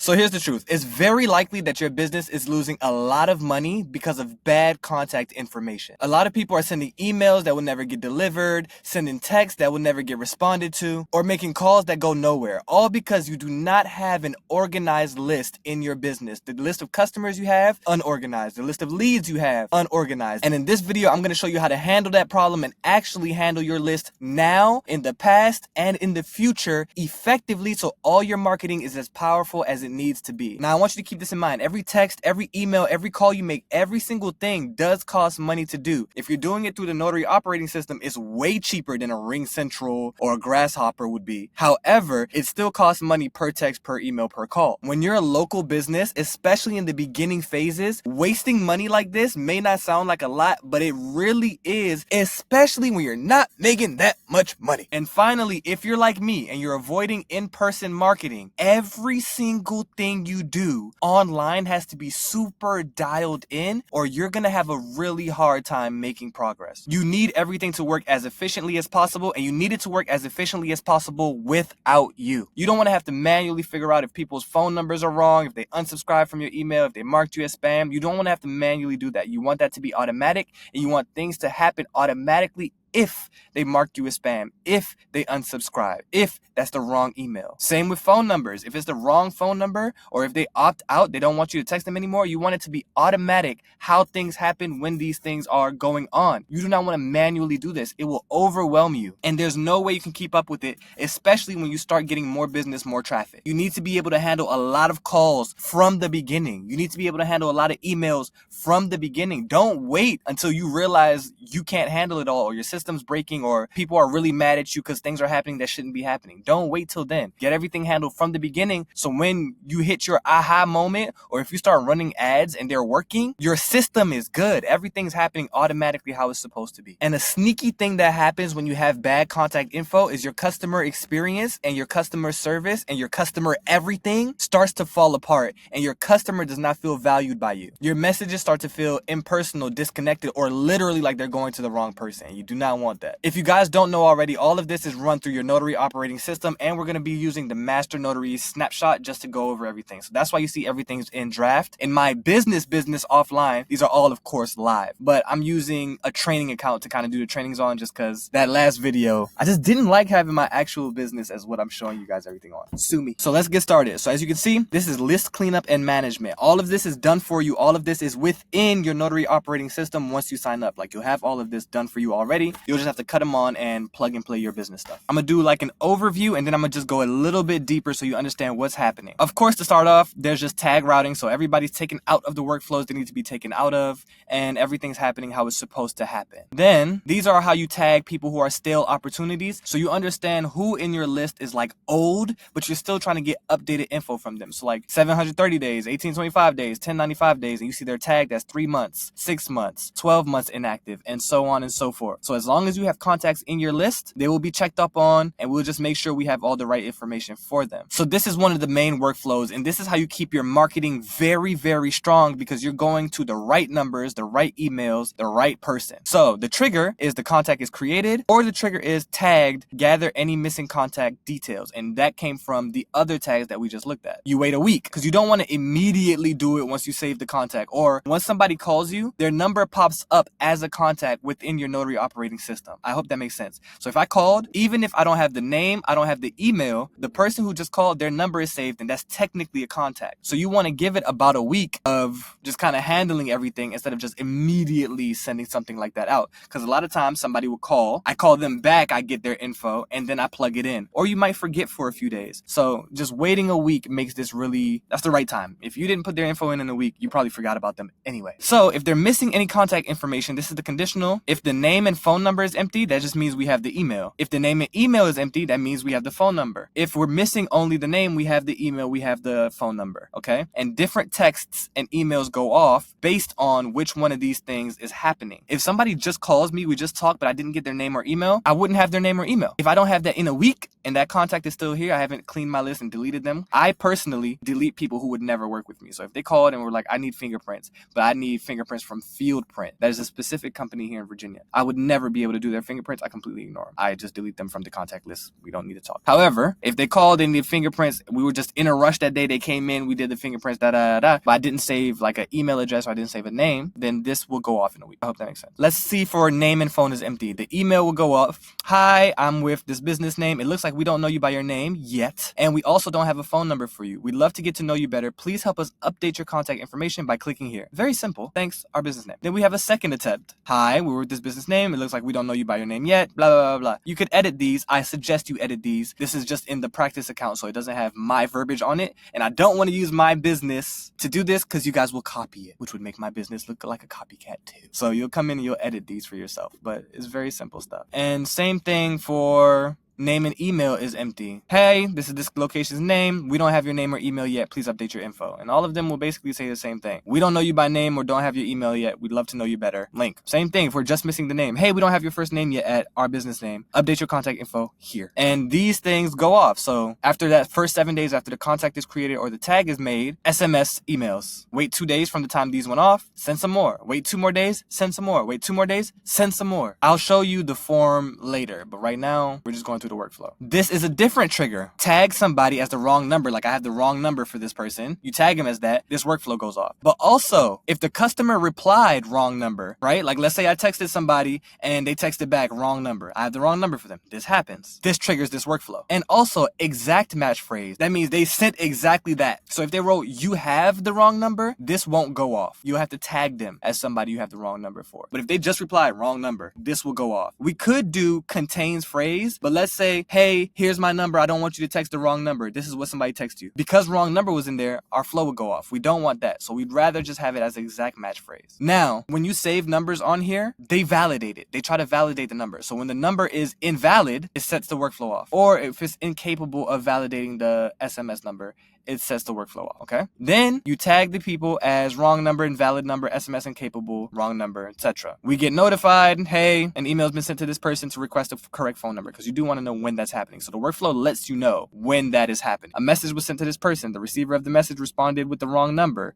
So here's the truth. It's very likely that your business is losing a lot of money because of bad contact information. A lot of people are sending emails that will never get delivered, sending texts that will never get responded to, or making calls that go nowhere, all because you do not have an organized list in your business. The list of customers you have, unorganized. The list of leads you have, unorganized. And in this video, I'm going to show you how to handle that problem and actually handle your list now, in the past, and in the future effectively, so all your marketing is as powerful as it needs to be. Now, I want you to keep this in mind. Every text, every email, every call you make, every single thing does cost money to do. If you're doing it through the Notary Operating System, it's way cheaper than a Ring Central or a Grasshopper would be. However, it still costs money per text, per email, per call. When you're a local business, especially in the beginning phases, wasting money like this may not sound like a lot, but it really is, especially when you're not making that much money. And finally, if you're like me and you're avoiding in-person marketing, every single thing you do online has to be super dialed in, or you're gonna have a really hard time making progress. You need everything to work as efficiently as possible, and you need it to work as efficiently as possible without you. You don't want to have to manually figure out if people's phone numbers are wrong, if they unsubscribe from your email, if they marked you as spam. You don't want to have to manually do that. You want that to be automatic, and you want things to happen automatically if they marked you as spam, if they unsubscribe, if that's the wrong email. Same with phone numbers. If it's the wrong phone number, or if they opt out, they don't want you to text them anymore, you want it to be automatic how things happen when these things are going on. You do not want to manually do this. It will overwhelm you, and there's no way you can keep up with it, especially when you start getting more business, more traffic. You need to be able to handle a lot of calls from the beginning. You need to be able to handle a lot of emails from the beginning. Don't wait until you realize you can't handle it all, or your system's breaking, or people are really mad at you because things are happening that shouldn't be happening. Don't wait till then. Get everything handled from the beginning, so when you hit your aha moment, or if you start running ads and they're working, your system is good. Everything's happening automatically how it's supposed to be. And a sneaky thing that happens when you have bad contact info is your customer experience and your customer service and your customer everything starts to fall apart, and your customer does not feel valued by you. Your messages start to feel impersonal, disconnected, or literally like they're going to the wrong person. You do not want that. If you guys don't know already, all of this is run through your Notary Operating System, and we're going to be using the Master Notary snapshot just to go over everything. So that's why you see everything's in draft. In my business offline, these are all, of course, live, but I'm using a training account to kind of do the trainings on, just because that last video, I just didn't like having my actual business as what I'm showing you guys everything on. Sue me. So let's get started. So as you can see, this is list cleanup and management. All of this is done for you. All of this is within your Notary Operating System once you sign up. Like, you'll have all of this done for you already. You'll just have to cut them on and plug and play your business stuff. I'm gonna do like an overview, and then I'm gonna just go a little bit deeper so you understand what's happening. Of course, to start off, there's just tag routing. So everybody's taken out of the workflows they need to be taken out of, and everything's happening how it's supposed to happen. Then these are how you tag people who are stale opportunities, so you understand who in your list is like old, but you're still trying to get updated info from them. So like 730 days, 1825 days, 1095 days, and you see they're tagged as 3 months, 6 months, 12 months inactive, and so on and so forth. So as long as you have contacts in your list, they will be checked up on, and we'll just make sure we have all the right information for them. So this is one of the main workflows, and this is how you keep your marketing very, very strong, because you're going to the right numbers, the right emails, the right person. So the trigger is the contact is created, or the trigger is tagged, gather any missing contact details, and that came from the other tags that we just looked at. You wait a week, because you don't want to immediately do it once you save the contact, or once somebody calls you, their number pops up as a contact within your Notary Operating System. I hope that makes sense. So if I called, even if I don't have the name, I don't have the email, the person who just called, their number is saved, and that's technically a contact. So you want to give it about a week of just kind of handling everything instead of just immediately sending something like that out. Because a lot of times somebody will call, I call them back, I get their info, and then I plug it in. Or you might forget for a few days. So just waiting a week makes this really, that's the right time. If you didn't put their info in a week, you probably forgot about them anyway. So if they're missing any contact information, this is the conditional. If the name and phone number is empty, that just means we have the email. If the name and email is empty, that means we have the phone number. If we're missing only the name, we have the email, we have the phone number, okay? And different texts and emails go off based on which one of these things is happening. If somebody just calls me, we just talked, but I didn't get their name or email, I wouldn't have their name or email. If I don't have that in a week and that contact is still here, I haven't cleaned my list and deleted them, I personally delete people who would never work with me. So if they called and were like, I need fingerprints, but I need fingerprints from Field Print, that is a specific company here in Virginia, I would never be be able to do their fingerprints, I completely ignore them. I just delete them from the contact list. We don't need to talk. However, if they called and the fingerprints, we were just in a rush that day, they came in, we did the fingerprints, but I didn't save like an email address or I didn't save a name, then this will go off in a week. I hope that makes sense. Let's see for name and phone is empty. The email will go off. Hi, I'm with this business name. It looks like we don't know you by your name yet. And we also don't have a phone number for you. We'd love to get to know you better. Please help us update your contact information by clicking here. Very simple. Thanks, our business name. Then we have a second attempt. Hi, we're with this business name. It looks like we don't know you by your name yet. Blah, blah, blah, blah. You could edit these. I suggest you edit these. This is just in the practice account, so it doesn't have my verbiage on it. And I don't want to use my business to do this because you guys will copy it, which would make my business look like a copycat too. So you'll come in and you'll edit these for yourself, but it's very simple stuff. And same thing for name and email is empty. Hey, this is this location's name. We don't have your name or email yet. Please update your info. And all of them will basically say the same thing. We don't know you by name or don't have your email yet. We'd love to know you better. Link. Same thing if we're just missing the name. Hey, we don't have your first name yet at our business name. Update your contact info here. And these things go off. So after that first 7 days after the contact is created or the tag is made, SMS emails. Wait 2 days from the time these went off. Send some more. Wait 2 more days. Send some more. Wait 2 more days. Send some more. I'll show you the form later. But right now, we're just going through the workflow. This is a different trigger. Tag somebody as the wrong number, like I have the wrong number for this person. You tag him as that, this workflow goes off. But also, if the customer replied wrong number, right? Like let's say I texted somebody and they texted back wrong number. I have the wrong number for them. This happens. This triggers this workflow. And also exact match phrase. That means they sent exactly that. So if they wrote you have the wrong number, this won't go off. You'll have to tag them as somebody you have the wrong number for. But if they just replied wrong number, this will go off. We could do contains phrase, but let's say, hey, here's my number. I don't want you to text the wrong number. This is what somebody texted you. Because wrong number was in there, our flow would go off. We don't want that. So we'd rather just have it as an exact match phrase. Now, when you save numbers on here, they validate it. They try to validate the number. So when the number is invalid, it sets the workflow off. Or if it's incapable of validating the SMS number, it sets the workflow off, okay? Then you tag the people as wrong number, invalid number, SMS incapable, wrong number, etc. We get notified, hey, an email's been sent to this person to request a correct phone number because you do want to know when that's happening. So the workflow lets you know when that is happening. A message was sent to this person. The receiver of the message responded with the wrong number.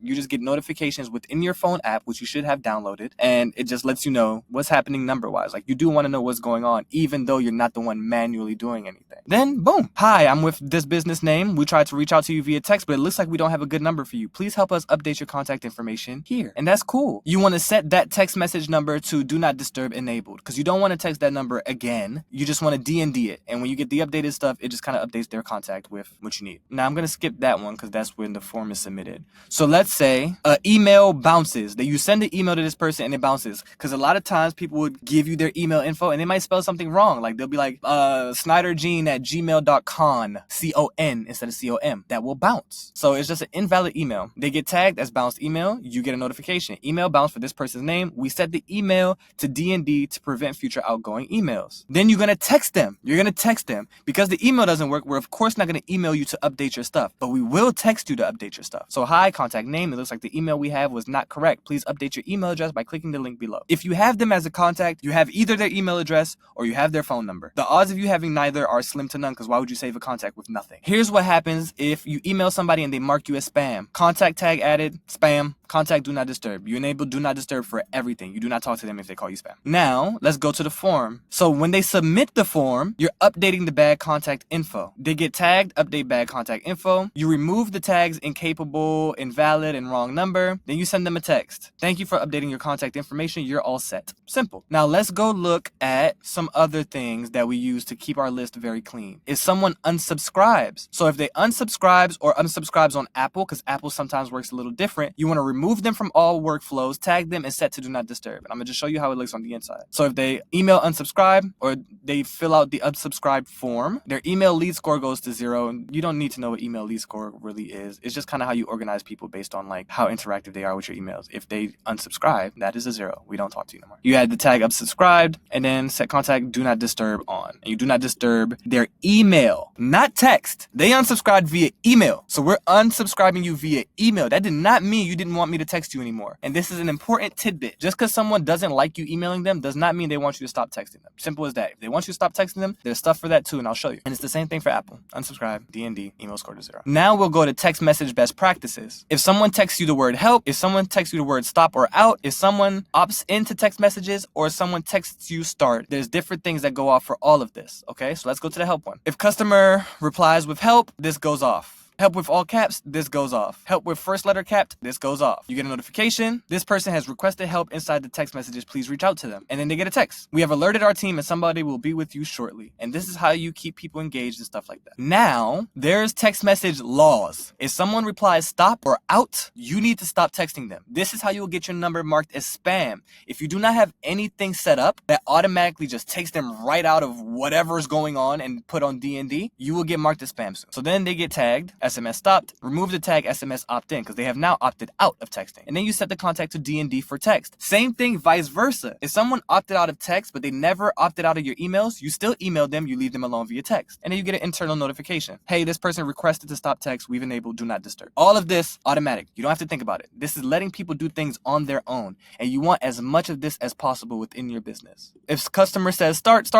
You just get notifications within your phone app, which you should have downloaded, and it just lets you know what's happening number-wise. Like you do want to know what's going on, even though you're not the one manually doing anything. Then, boom. Hi, I'm with this business name. We tried to reach out to you via text, but it looks like we don't have a good number for you. Please help us update your contact information here. And that's cool. You want to set that text message number to do not disturb enabled because you don't want to text that number again. You just want to D&D it. And when you get the updated stuff, it just kind of updates their contact with what you need. Now I'm going to skip that one because that's when the form is submitted. So let's say an email bounces. That you send an email to this person and it bounces. Because a lot of times people would give you their email info and they might spell something wrong. Like they'll be like snydergene@gmail.com, C-O-N instead of C-O-M. That will bounce. So it's just an invalid email. They get tagged as bounced email. You get a notification. Email bounced for this person's name. We set the email to D&D to prevent future outgoing emails. Then you're going to text them. You're going to text them. Because the email doesn't work, we're of course not going to email you to update your stuff, but we will text you to update your stuff. So hi, contact name. It looks like the email we have was not correct. Please update your email address by clicking the link below. If you have them as a contact, you have either their email address or you have their phone number. The odds of you having neither are slim to none because why would you save a contact with nothing? Here's what happens if you email somebody and they mark you as spam. Contact tag added, spam. Contact do not disturb. You enable do not disturb for everything. You do not talk to them if they call you spam. Now, let's go to the form. So when they submit the form, you're updating the bad contact info. They get tagged, update bad contact info. You remove the tags incapable, invalid, and wrong number. Then you send them a text. Thank you for updating your contact information. You're all set. Simple. Now let's go look at some other things that we use to keep our list very clean. If someone unsubscribes. So if they unsubscribes or unsubscribes on Apple, because Apple sometimes works a little different, you want to remove them from all workflows, tag them, and set to do not disturb. And I'm going to just show you how it looks on the inside. So if they email unsubscribe or they fill out the unsubscribe form, their email lead score goes to 0. And you don't need to know what email lead score really is. It's just kind of how you organize people based on like how interactive they are with your emails. If they unsubscribe, that is a 0. We don't talk to you no more. You add the tag unsubscribed and then set contact do not disturb on. And you do not disturb their email, not text. They unsubscribed via email. So we're unsubscribing you via email. That did not mean you didn't want want me to text you anymore. And this is an important tidbit. Just because someone doesn't like you emailing them does not mean they want you to stop texting them. Simple as that. If they want you to stop texting them, there's stuff for that too, and I'll show you. And it's the same thing for Apple. Unsubscribe, DND, email score to 0. Now we'll go to text message best practices. If someone texts you the word help, if someone texts you the word stop or out, if someone opts into text messages, or someone texts you start, there's different things that go off for all of this. Okay, so let's go to the help one. If customer replies with help, this goes off. Help with all caps, this goes off. Help with first letter capped, this goes off. You get a notification, this person has requested help inside the text messages, please reach out to them. And then they get a text. We have alerted our team and somebody will be with you shortly. And this is how you keep people engaged and stuff like that. Now, there's text message laws. If someone replies stop or out, you need to stop texting them. This is how you will get your number marked as spam. If you do not have anything set up that automatically just takes them right out of whatever's going on and put on D&D, you will get marked as spam soon. So then they get tagged, SMS stopped, remove the tag SMS opt-in because they have now opted out of texting. And then you set the contact to D&D for text. Same thing vice versa. If someone opted out of text but they never opted out of your emails, you still email them, you leave them alone via text. And then you get an internal notification. Hey, this person requested to stop text, we've enabled do not disturb. All of this automatic. You don't have to think about it. This is letting people do things on their own. And you want as much of this as possible within your business. If customer says start,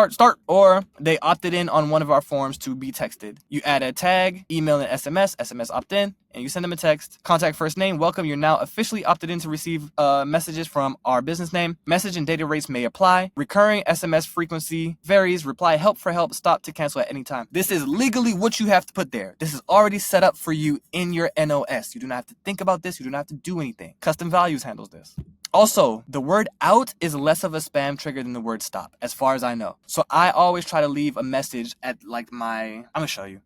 or they opted in on one of our forms to be texted, you add a tag, email and SMS opt-in, and you send them a text. Contact first name, welcome, you're now officially opted in to receive messages from our business name. Message and data rates may apply. Recurring SMS frequency varies. Reply help for help, stop to cancel at any time. This is legally what you have to put there. This is already set up for you in your NOS. You do not have to think about this. You do not have to do anything. Custom Values handles this. Also, the word out is less of a spam trigger than the word stop, as far as I know. So I always try to leave a message at like I'm gonna show you.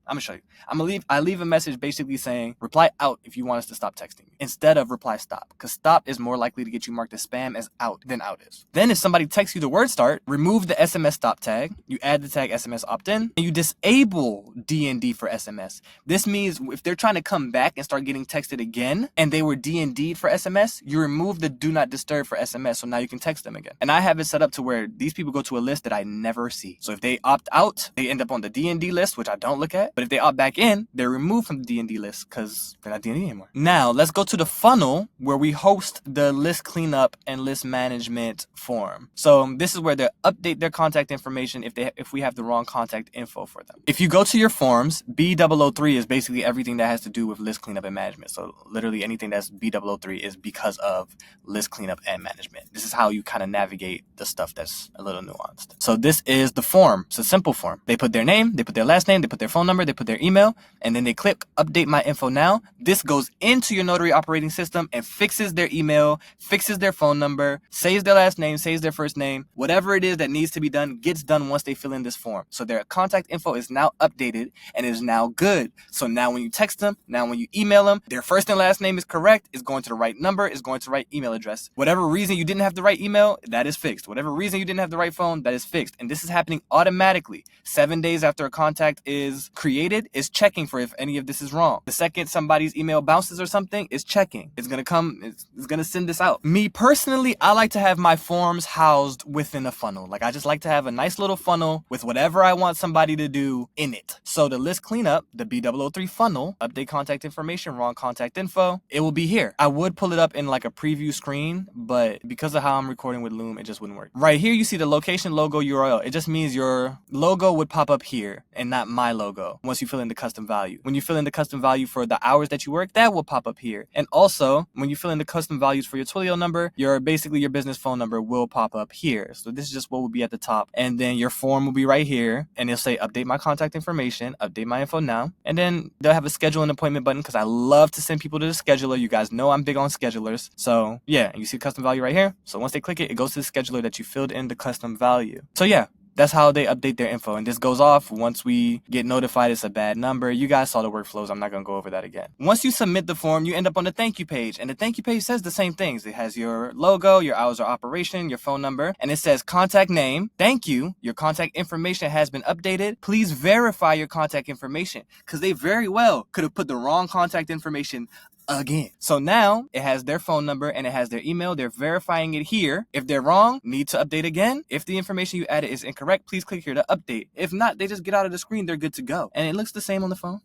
I leave a message basically saying, reply out if you want us to stop texting you, instead of reply stop, because stop is more likely to get you marked as spam as out than out is. Then if somebody texts you the word start, remove the SMS stop tag, you add the tag SMS opt-in, and you disable D&D for SMS. This means if they're trying to come back and start getting texted again, and they were D&D'd for SMS, you remove the do not disturb for SMS, so now you can text them again. And I have it set up to where these people go to a list that I never see. So if they opt out, they end up on the D&D list, which I don't look at. But if they opt back in, they're removed from the D&D list because they're not D&D anymore. Now, let's go to the funnel where we host the list cleanup and list management form. So this is where they update their contact information if we have the wrong contact info for them. If you go to your forms, B003 is basically everything that has to do with list cleanup and management. So literally anything that's B003 is because of list cleanup and management. This is how you kind of navigate the stuff that's a little nuanced. So this is the form. It's a simple form. They put their name, they put their last name, they put their phone number, they put their email, and then they click update my info now. This goes into your Notary Operating System and fixes their email, fixes their phone number, saves their last name, saves their first name. Whatever it is that needs to be done gets done once they fill in this form. So their contact info is now updated and is now good. So now when you text them, now when you email them, their first and last name is correct, is going to the right number, is going to the right email address. Whatever reason you didn't have the right email, that is fixed. Whatever reason you didn't have the right phone, that is fixed. And this is happening automatically. 7 days after a contact is created, is checking for if any of this is wrong. The second somebody's email bounces or something, is checking. It's going to come, it's going to send this out. Me personally, I like to have my forms housed within a funnel. Like I just like to have a nice little funnel with whatever I want somebody to do in it. So the list cleanup, the B003 funnel, update contact information, wrong contact info, it will be here. I would pull it up in like a preview screen, but because of how I'm recording with Loom, it just wouldn't work. Right here, you see the location, logo, URL. It just means your logo would pop up here and not my logo once you fill in the custom value. When you fill in the custom value for the hours that you work, that will pop up here. And also, when you fill in the custom values for your Twilio number, your business phone number will pop up here. So this is just what will be at the top. And then your form will be right here. And it'll say, update my contact information, update my info now. And then they'll have a schedule an appointment button because I love to send people to the scheduler. You guys know I'm big on schedulers. So yeah, and you see custom value right here. So once they click it, it goes to the scheduler that you filled in the custom value. So yeah, that's how they update their info. And this goes off once we get notified it's a bad number. You guys saw the workflows. I'm not going to go over that again. Once you submit the form, you end up on the thank you page. And the thank you page says the same things. It has your logo, your hours of operation, your phone number, and it says contact name. Thank you. Your contact information has been updated. Please verify your contact information, because they very well could have put the wrong contact information again. So now it has their phone number and it has their email. They're verifying it here. If they're wrong, need to update again. If the information you added is incorrect, please click here to update. If not, they just get out of the screen. They're good to go. And it looks the same on the phone.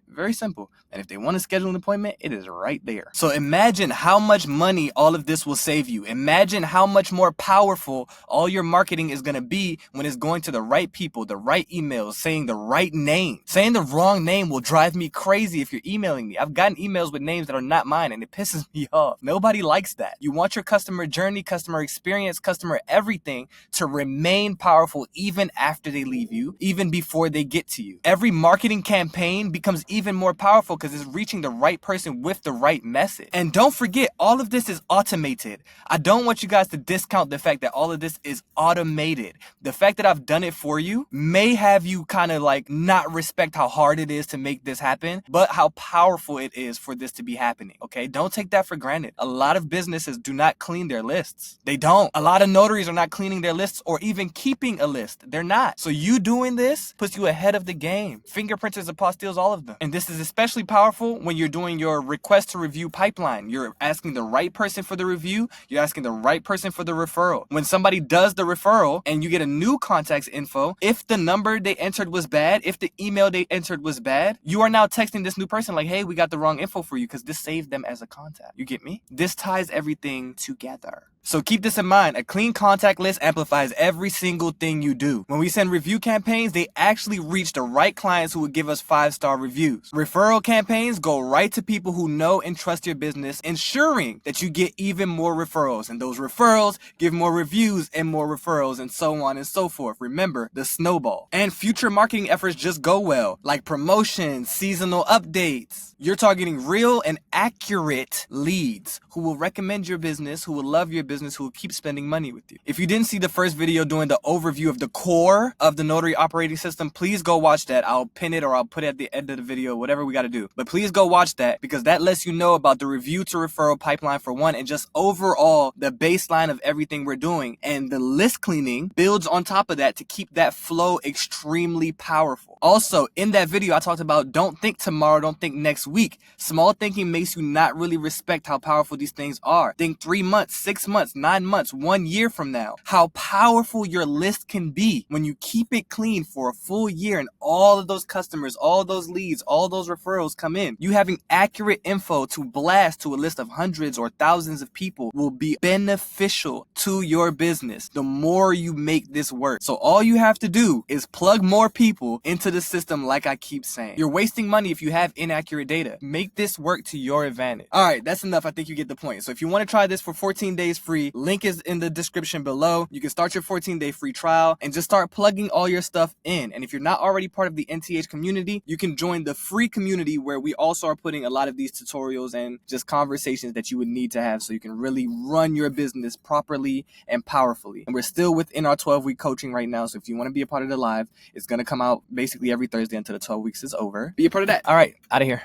Very simple. And if they want to schedule an appointment, it is right there. So imagine how much money all of this will save you. Imagine how much more powerful all your marketing is going to be when it's going to the right people, the right emails, saying the right name. Saying the wrong name will drive me crazy if you're emailing me. I've gotten emails with names that are not mine, and it pisses me off. Nobody likes that. You want your customer journey, customer experience, customer everything to remain powerful even after they leave you, even before they get to you. Every marketing campaign becomes even more powerful because it's reaching the right person with the right message. And don't forget, all of this is automated. I don't want you guys to discount the fact that all of this is automated. The fact that I've done it for you may have you kind of like not respect how hard it is to make this happen, but how powerful it is for this to be happening. Okay, don't take that for granted. A lot of businesses do not clean their lists. They don't. A lot of notaries are not cleaning their lists or even keeping a list. They're not. So you doing this puts you ahead of the game. Fingerprinters, apostilles, all of them. And this is especially powerful when you're doing your request to review pipeline. You're asking the right person for the review. You're asking the right person for the referral. When somebody does the referral and you get a new contact's info, if the number they entered was bad, if the email they entered was bad, you are now texting this new person like, hey, we got the wrong info for you, because this saved them as a contact. You get me? This ties everything together. So keep this in mind. A clean contact list amplifies every single thing you do. When we send review campaigns, they actually reach the right clients who would give us 5-star reviews. Referral campaigns go right to people who know and trust your business, ensuring that you get even more referrals. And those referrals give more reviews and more referrals, and so on and so forth. Remember, the snowball. And future marketing efforts just go well, like promotions, seasonal updates. You're targeting real and accurate leads who will recommend your business, who will love your business, who will keep spending money with you. If you didn't see the first video doing the overview of the core of the Notary Operating System, please go watch that. I'll pin it or I'll put it at the end of the video, whatever we got to do. But please go watch that, because that lets you know about the review to referral pipeline for one, and just overall the baseline of everything we're doing. And the list cleaning builds on top of that to keep that flow extremely powerful. Also, in that video, I talked about don't think tomorrow, don't think next week. Small thinking makes you not really respect how powerful these things are. Think 3 months, 6 months, 9 months, 1 year from now. How powerful your list can be when you keep it clean for a full year and all of those customers, all those leads, all those referrals come in. You having accurate info to blast to a list of hundreds or thousands of people will be beneficial to your business the more you make this work. So all you have to do is plug more people into the system, like I keep saying. You're wasting money if you have inaccurate data. Make this work to your advantage. All right, that's enough. I think you get the point. So if you want to try this for 14 days free, link is in the description below. You can start your 14-day free trial and just start plugging all your stuff in. And if you're not already part of the NTH community, you can join the free community where we also are putting a lot of these tutorials and just conversations that you would need to have so you can really run your business properly and powerfully. And we're still within our 12-week coaching right now. So if you want to be a part of the live, it's going to come out basically every Thursday until the 12 weeks is over. Be a part of that. All right, out of here.